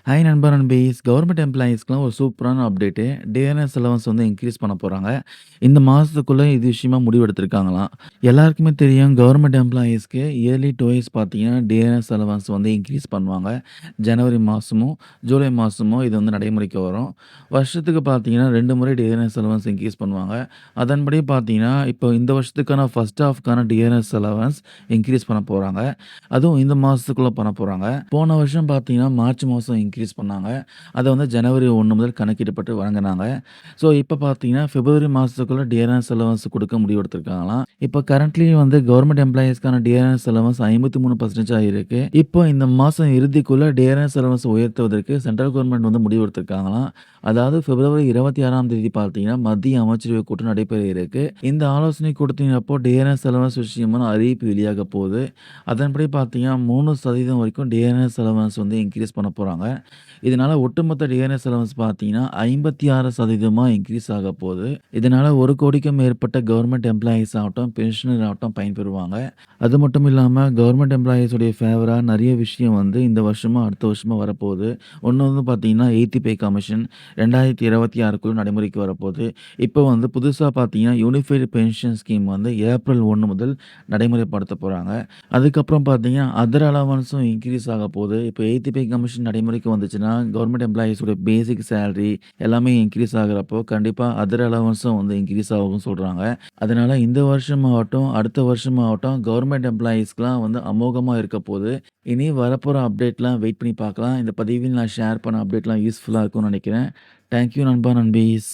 Hi நண்பா நண்பீஸ். Government எம்ப்ளாயீஸ்க்குலாம் ஒரு சூப்பரான அப்டேட்டு. டிஆர்எஸ் அலவன்ஸ் வந்து இன்கிரீஸ் பண்ண போறாங்க. இந்த மாசத்துக்குள்ள இது விஷயமா முடிவெடுத்திருக்காங்களாம். எல்லாருக்குமே தெரியும் கவர்மெண்ட் எம்ப்ளாயீஸ்க்கு இயர்லி டுவைஸ் பார்த்தீங்கன்னா, டிஆர்எஸ் அலவன்ஸ் வந்து இன்கிரீஸ் பண்ணுவாங்க. ஜனவரி மாசமும், ஜூலை மாசமும் இது வந்து நடைமுறைக்கு வரும். வருஷத்துக்கு பார்த்தீங்கன்னா 2 முறை டிஆர்எஸ் அலவன்ஸ் இன்கிரீஸ் பண்ணுவாங்க. அதன்படி பார்த்தீங்கன்னா, இப்போ இந்த வருஷத்துக்கான ஃபர்ஸ்ட் ஹாஃப்க்கான டிஆர்எஸ் அலவன்ஸ் இன்கிரீஸ் பண்ண போறாங்க. அதுவும் இந்த மாசத்துக்குள்ள பண்ண போறாங்க. போன வருஷம் பார்த்தீங்கன்னா, மார்ச் மாசம் இன்கிரீஸ் பண்ணாங்க. அத வந்து ஜனவரி 1 முதல் கணக்கிடப்பட்டு வழங்குனாங்க. ஸோ, இப்ப பார்த்தீங்கன்னா, பிப்ரவரி மாசத்துக்குள்ள டிஆர்எஸ் அலவன்ஸ் குடுக்க முடிவெடுத்திருக்காங்களாம். இப்ப கரண்ட்லி வந்து கவர்ன்மென்ட் எம்ப்ளாயீஸ்க்கான டிஆர்எஸ் அலவன்ஸ் 53% இருக்கு. இப்போ இந்த மாசம் இறுதிக்குள்ள டிஆர்எஸ் அலவன்ஸ் உயர்த்துவதற்கு சென்ட்ரல் கவர்ன்மென்ட் வந்து முடிவெடுத்திருக்காங்களாம். அதாவது பிப்ரவரி 26ஆம் தேதி பார்த்தீங்கன்னா, மத்திய அமைச்சரவை கூட்டம் நடைபெற இருக்கு. இந்த ஆலோசனை கூட்டத்தின் அப்போ டிஆர்எஸ் அலவன்ஸ் விஷயமான அறிவிப்பு வெளியாக போகுது. அதன்படி பார்த்தீங்கன்னா, 3% வரைக்கும் டிஆர்எஸ் அலவன்ஸ் வந்து இன்கிரீஸ் பண்ண போறாங்க. இதனால ஒட்டுமொத்த டிஆர்எஸ் அலவன்ஸ் பார்த்தீங்கன்னா, 56% இன்கிரீஸ் ஆக போகுது. இதனால 1,00,00,000க்கும் மேற்பட்ட கவர்ன்மென்ட் எம்ப்ளாயீஸ் ஆகட்டும், பென்ஷனர் ஆகட்டும் பயன்பெறுவாங்க. அது மட்டும் இல்லாம கவர்ன்மென்ட் எம்ப்ளாயீஸ் உடைய ஃபேவரா நெறைய விஷயம் வந்து இந்த வருஷமும், அடுத்த வருஷமும் வரப்போகுது. ஒண்ணு வந்து பார்த்தீங்கன்னா, 8த் பே கமிஷன் 2026க்குள்ள நடைமுறைக்கு வரப்போகுது. இப்போ வந்து புதுசா பார்த்தீங்கன்னா, யூனிஃபைடு பென்ஷன் ஸ்கீம் வந்து ஏப்ரல் 1 முதல் நடைமுறைப்படுத்த போறாங்க. அதுக்கப்புறம் பார்த்தீங்கன்னா, அதர் அலவன்ஸும் இன்கிரீஸ் ஆக போகுது. இப்போ 8த் பே கமிஷன் நடைமுறைக்கு வந்துச்சுன்னா, கவர்ன்மென்ட் எம்ப்ளாயீஸ் உடைய பேசிக் சேலரி எல்லாமே இன்கிரீஸ் ஆகுறப்போ, கண்டிப்பா அதர் அலவன்ஸும் வந்து இன்கிரீஸ் ஆகும்னு சொல்றாங்க. அதனால இந்த வருஷமாகட்டும், அடுத்த வருஷமாகட்டும் கவர்ன்மென்ட் எம்ப்ளாயீஸ்க்குலாம் வந்து அமோகமா இருக்க போது. இனி வரப்போற அப்டேட்லாம் வெயிட் பண்ணி பார்க்கலாம். இந்த பதிவில் நான் ஷேர் பண்ண அப்டேட்லாம் யூஸ்ஃபுல்லா இருக்கும்னு நெனைக்கிறேன். தேங்க் யூ நண்பா, நண்பீஸ்.